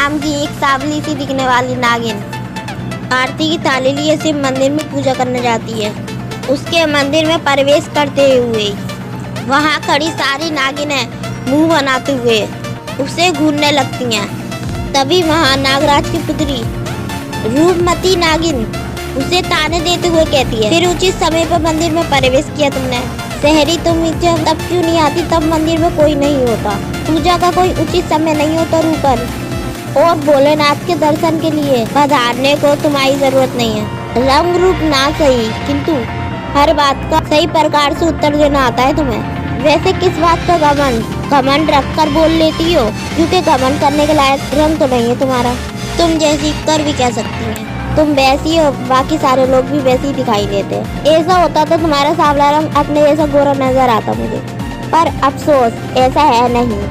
नाम की एक सांवली सी दिखने वाली नागिन आरती की थाली लिए शिव मंदिर में पूजा करने जाती है। उसके मंदिर में प्रवेश करते हुए वहाँ खड़ी सारी नागिनें मुंह बनाते हुए उसे घूरने लगती हैं। तभी वहाँ नागराज की पुत्री रूपमती नागिन उसे ताने देते हुए कहती है, फिर उचित समय पर मंदिर में प्रवेश किया तुमने। शहरी तुम जब तब क्यों नहीं आती, तब मंदिर में कोई नहीं होता, पूजा का कोई उचित समय नहीं होता रूपर, और भोलेनाथ के दर्शन के लिए पधारने को तुम्हारी जरूरत नहीं है। रंग रूप ना सही, किंतु हर बात का सही प्रकार से उत्तर देना आता है तुम्हें। वैसे किस बात का घमंड रख कर बोल लेती हो, क्योंकि घमंड करने के लायक रंग तो नहीं है तुम्हारा। तुम जैसी कर भी कह सकती है, तुम वैसी हो, बाकी सारे लोग भी वैसे ही दिखाई देते। ऐसा होता तो तुम्हारा सांवला रंग अपने जैसा गोरा नजर आता मुझे, पर अफसोस ऐसा है नहीं।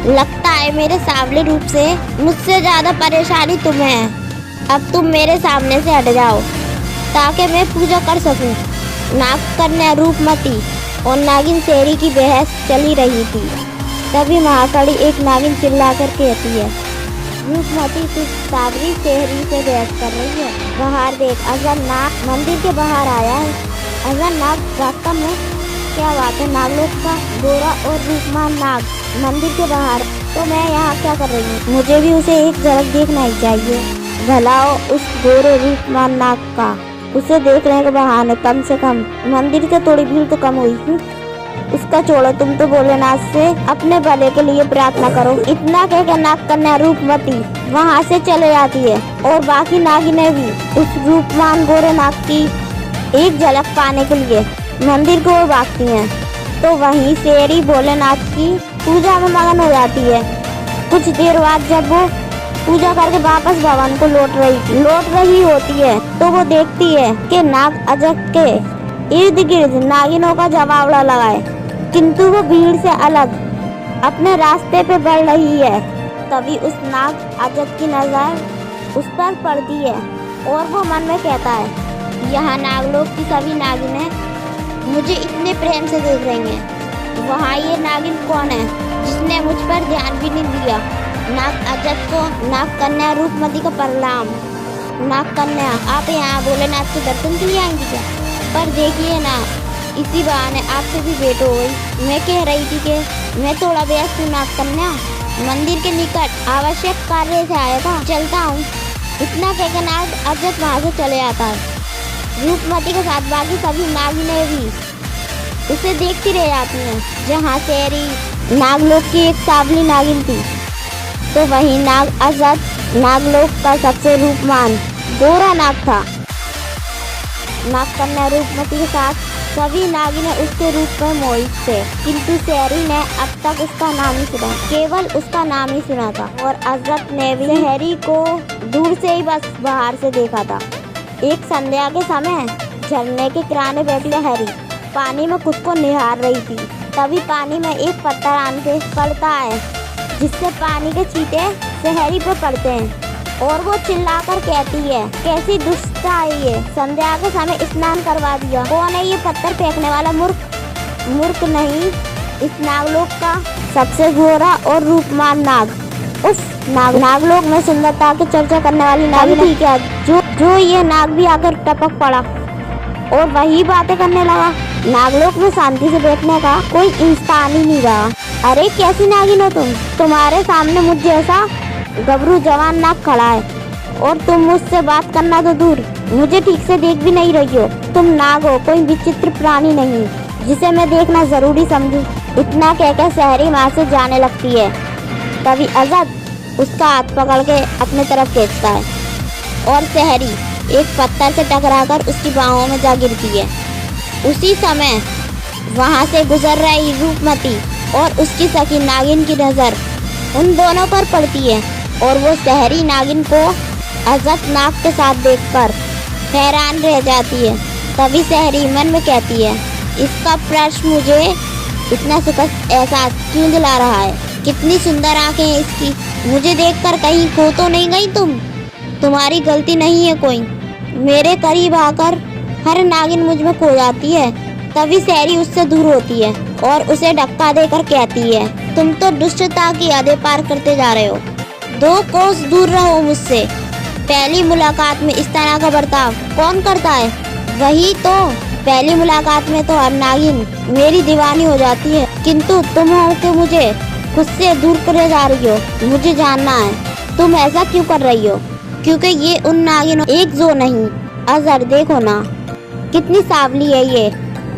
लगता है मेरे सांवले रूप से मुझसे ज्यादा परेशानी तुम्हें है। अब तुम मेरे सामने से हट जाओ ताकि मैं पूजा कर सकूं। नाग कन्या रूपमती और नागिन शेरी की बहस चली रही थी। तभी महाकाली एक नागिन चिल्लाकर कहती है, रूपमती तू सावरी शहरी से बहस कर रही है। बाहर देख, अजर नाग मंदिर के बाहर आया है। अजर नाग रास्ता में क्या बात है, नागलोक का गोरा और रूपमान नाग मंदिर के बाहर, तो मैं यहाँ क्या कर रही हूँ? मुझे भी उसे एक झलक देखना ही चाहिए। भला उस गोरे रूपमान नाग का उसे देखने के बहाने कम से कम मंदिर से थोड़ी भीड़ तो कम हुई। उसका छोड़ो, तुम तो भोलेनाथ से अपने भले के लिए प्रार्थना करो। इतना कहकर नाग कन्या रूपमती वहाँ से चले जाती है और बाकी नागिनें भी उस रूपमान गोरे नाग की एक झलक पाने के लिए मंदिर को भागती हैं। तो वहीं शेरी भोलेनाथ की पूजा में मगन हो जाती है। कुछ देर बाद जब वो पूजा करके वापस भवन को लौट रही होती है, तो वो देखती है कि नाग अजक के इर्द गिर्द नागिनों का जमावड़ा लगा है, किंतु वो भीड़ से अलग अपने रास्ते पे बढ़ रही है। तभी उस नाग अजक की नजर उस पर पड़ती है और वो मन में कहता है, यहाँ नागलोक की सभी नागिनें मुझे इतने प्रेम से देख रही हैं, वहाँ ये नागिन कौन है जिसने मुझ पर ध्यान भी नहीं दिया। नाग अजक को नाग कन्या रूपमती का प्रणाम। नाग कन्या, आप यहाँ भोलेनाथ के दर्शन के लिए आएंगी क्या? पर देखिए ना, इसी बहाने आपसे भी भेंट हो गई। मैं कह रही थी कि मैं थोड़ा व्यस्त हूँ नाग कन्या, मंदिर के निकट आवश्यक कार्य से आया था, चलता हूँ। इतना कहकर नाग अजक वहाँ से चले आता है। रूपमती के साथ बाकी सभी नागिनें भी उसे देखती रह जाती हैं। जहाँ शेरी नागलोक की एक सांवली नागिन थी, तो वहीं नाग अजक नागलोक का सबसे रूपमान गोरा नाग था। नाग कन्या रूपमती के साथ सभी नागिनें उसके रूप में मोहित थे, किंतु शेरी ने अब तक उसका नाम ही सुना, केवल उसका नाम ही सुना था। और अजक ने भी शेरी को दूर से ही बस बाहर से देखा था। एक संध्या के समय झरने के किनारे बैठी शेरी पानी में खुद को निहार रही थी। तभी पानी में एक पत्थर आन के पड़ता है, जिससे पानी के छींटे शेरी पे पड़ते हैं और वो चिल्लाकर कहती है, कैसी दुष्टा है ये, संध्या के समय स्नान करवा दिया। कौन है ये पत्थर फेंकने वाला मूर्ख नहीं, इस नागलोक का सबसे गोरा और रूपमान नाग। उस नागलोक में सुंदरता की चर्चा करने वाली नागिन थी क्या, जो ये नाग भी आकर टपक पड़ा और वही बातें करने लगा। नागलोक में शांति से बैठने का कोई इंसान ही नहीं रहा। अरे कैसी नागिन हो तुम, तुम्हारे सामने मुझ जैसा गबरू जवान नाग खड़ा है और तुम मुझसे बात करना तो दूर, मुझे ठीक से देख भी नहीं रही हो। तुम नाग हो, कोई विचित्र प्राणी नहीं जिसे मैं देखना जरूरी समझूं। इतना कहकर शेरी वहाँ से जाने लगती है। तभी अजक उसका हाथ पकड़ के अपने तरफ खींचता है और शेरी एक पत्थर से टकराकर उसकी बाहों में जा गिरती है। उसी समय वहाँ से गुजर रही रूपमती और उसकी सखी नागिन की नजर उन दोनों पर पड़ती है और वो शेरी नागिन को अजक नाग के साथ देखकर हैरान रह जाती है। तभी शेरी मन में कहती है, इसका प्रश्न मुझे इतना सुखद एहसास क्यों दिला रहा है। कितनी सुंदर आंखें हैं इसकी, मुझे देखकर कहीं खो तो नहीं गई तुम? तुम्हारी गलती नहीं है कोई। मेरे करीब आकर हर नागिन मुझ में खो जाती है। तभी शेरी उससे दूर होती है और उसे धक्का देकर कहती है, तुम तो दुष्टता की हदें पार करते जा रहे हो। 2 कोस दूर रहो मुझसे। पहली मुलाकात में इस तरह का बर्ताव कौन करता है? वही तो, पहली मुलाकात में तो हर नागिन मेरी दीवानी हो जाती है, किंतु तुम हो कि मुझे खुद से दूर करे जा रही हो। मुझे जानना है तुम ऐसा क्यों कर रही हो, क्योंकि ये उन नागिनों एक जो नहीं। अजहर देखो ना, कितनी सांवली है ये,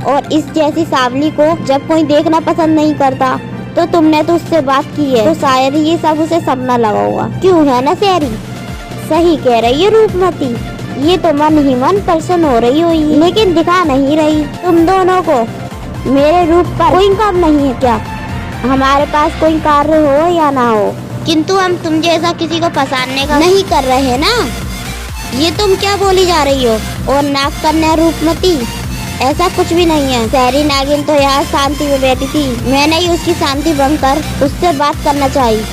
और इस जैसी सांवली को जब कोई देखना पसंद नहीं करता तो तुमने तो उससे बात की है, तो शायद ये सब उसे सपना लगा होगा। क्यों है ना शहरी? सही कह रही है रूपमती, ये तो मन ही मन प्रसन्न हो रही हुई, लेकिन दिखा नहीं रही। तुम दोनों को मेरे रूप पर कोई काम नहीं है क्या? हमारे पास कोई कार्य हो या ना हो, किंतु हम तुम जैसा किसी को फंसाने का नहीं कर रहे ना। ये तुम क्या बोली जा रही हो? और नाक कन्या रूपमती, ऐसा कुछ भी नहीं है। शहरी नागिन तो यहाँ शांति में बैठी थी, मैंने ही उसकी शांति भंग कर उससे बात करना चाहिए।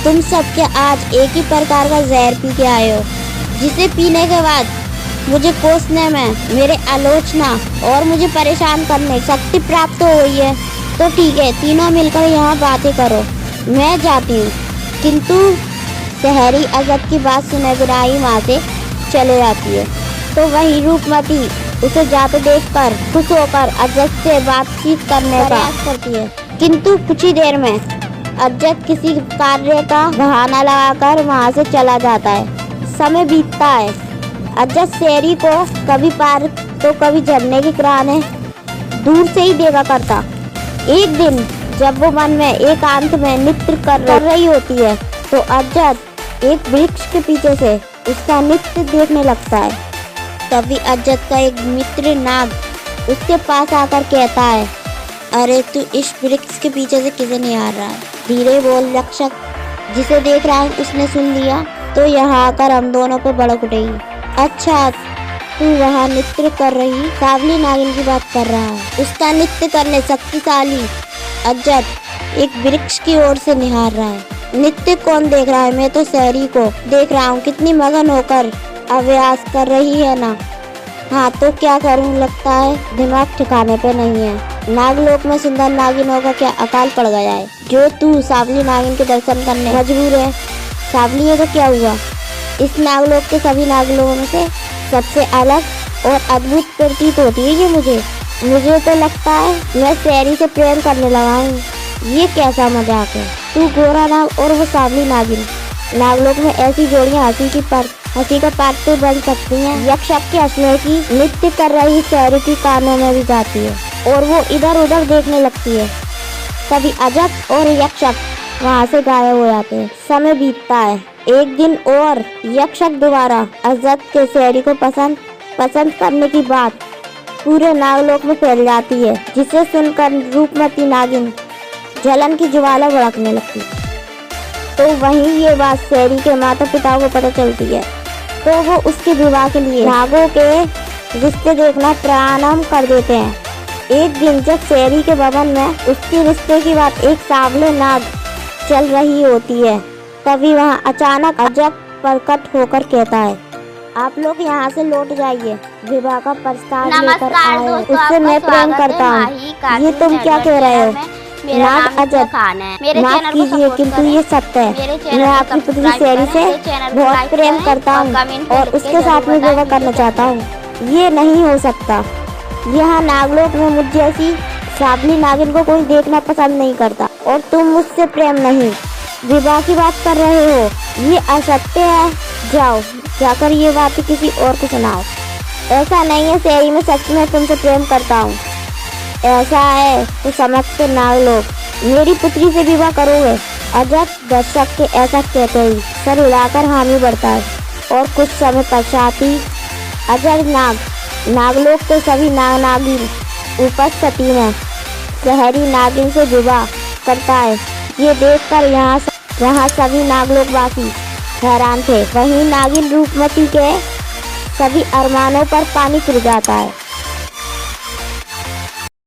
तुम सब क्या आज एक ही प्रकार का जहर पी के आए हो, जिसे पीने के बाद मुझे कोसने में, मेरे आलोचना और मुझे परेशान करने की शक्ति प्राप्त हो गई है। तो ठीक है, तीनों मिलकर यहाँ बातें करो, मैं जाती हूँ। किंतु शहरी अजब की बात सुने बिना ही वहाँ से चले जाती है। तो वही रूपमती उसे जाते देखकर खुश होकर अजब से बातचीत करने का प्रयास करती है, किंतु कुछ ही देर में अजब किसी कार्य का बहाना लगाकर वहाँ से चला जाता है। समय बीतता है, अजब शहरी को कभी पार्क तो कभी झरने की किनारे दूर से ही देखा करता। एक दिन जब वो मन में एकांत में नृत्य कर रही होती है, तो अजब एक वृक्ष के पीछे से उसका नृत्य देखने लगता है। तभी अजब का एक मित्र नाग उसके पास आकर कहता है, अरे तू इस वृक्ष के पीछे से किसे नहीं आ रहा है? धीरे बोल रक्षक, जिसे देख रहा है उसने सुन लिया तो यहाँ आकर हम दोनों पे भड़क उठेगी। अच्छा, तू वहाँ नृत्य कर रही सांवली नागिन की बात कर रहा है। उसका नृत्य करने शक्तिशाली अजब एक वृक्ष की ओर से निहार रहा है। नृत्य कौन देख रहा है? मैं तो शहरी को देख रहा हूँ, कितनी मगन होकर अभ्यास कर रही है ना। हाँ तो क्या करूँ, लगता है दिमाग ठिकाने पे नहीं है। नागलोक में सुंदर नागिनों का क्या अकाल पड़ गया है, जो तू सांवली नागिन के दर्शन करने मजबूर है। सांवली है तो क्या हुआ? इस नागलोक के सभी नागलोकों में से सबसे अलग और अद्भुत प्रतीत होती है ये मुझे तो लगता है मैं शहरी से प्रेम करने लगा हूँ। ये कैसा मजाक है? तू गोरा नाग और वो सांवली नागिन, नागलोक में ऐसी जोड़ियाँ हंसी का पात्र तो बन सकती हैं। यक्षक के हंसने की नृत्य कर रही शहरी की कानों में भी जाती है और वो इधर उधर देखने लगती है। तभी अजब और यक्षक वहाँ से गायब हो जाते हैं। समय बीतता है। एक दिन और यक्षक दोबारा अजब के शहरी को पसंद करने की बात पूरे नागलोक में फैल जाती है, जिसे सुनकर रूपमती नागिन जलन की ज्वाला भड़कने लगती। तो वहीं ये बात शहरी के माता पिता को पता चलती है, तो वो उसके विवाह के लिए नागों के रिश्ते देखना प्रारंभ कर देते हैं। एक दिन जब शहरी के भवन में उसके रिश्ते की बात एक सांवले नाग चल रही होती है, तभी वहाँ अचानक अजब प्रकट होकर कहता है, आप लोग यहाँ से लौट जाइए, विवाह का प्रस्ताव लेकर आए, उससे मैं प्रेम करता हूँ। ये तुम क्या कह रहे हो? नाग अजब, माफ कीजिए किंतु ये सत्य है। मैं आपकी पुत्री शहरी से बहुत प्रेम करता हूँ और उसके साथ में विवाह करना चाहता हूँ। ये नहीं हो सकता। यहाँ नागलोक में मुझ जैसी सांवली नागिन को कोई देखना पसंद नहीं करता और तुम मुझसे प्रेम नहीं, विवाह की बात कर रहे हो। ये असत्य है। जाओ जाकर ये बात किसी और को सुनाओ। ऐसा नहीं है शहरी, में सच में तुमसे प्रेम करता हूँ। ऐसा है तो समझते नागलोक, मेरी पुत्री से विवाह करोगे? अजब दर्शक के ऐसा कहते ही सर हिलाकर हामी बढ़ता है और कुछ समय पश्चात ही अजब नागलोक के सभी नागिन उपस्थिति में शहरी नागिन से विवाह करता है। ये देखकर यहाँ सभी नागलोकवासी हैरान थे। वहीं नागिन रूपमती के सभी अरमानों पर पानी फिर जाता है।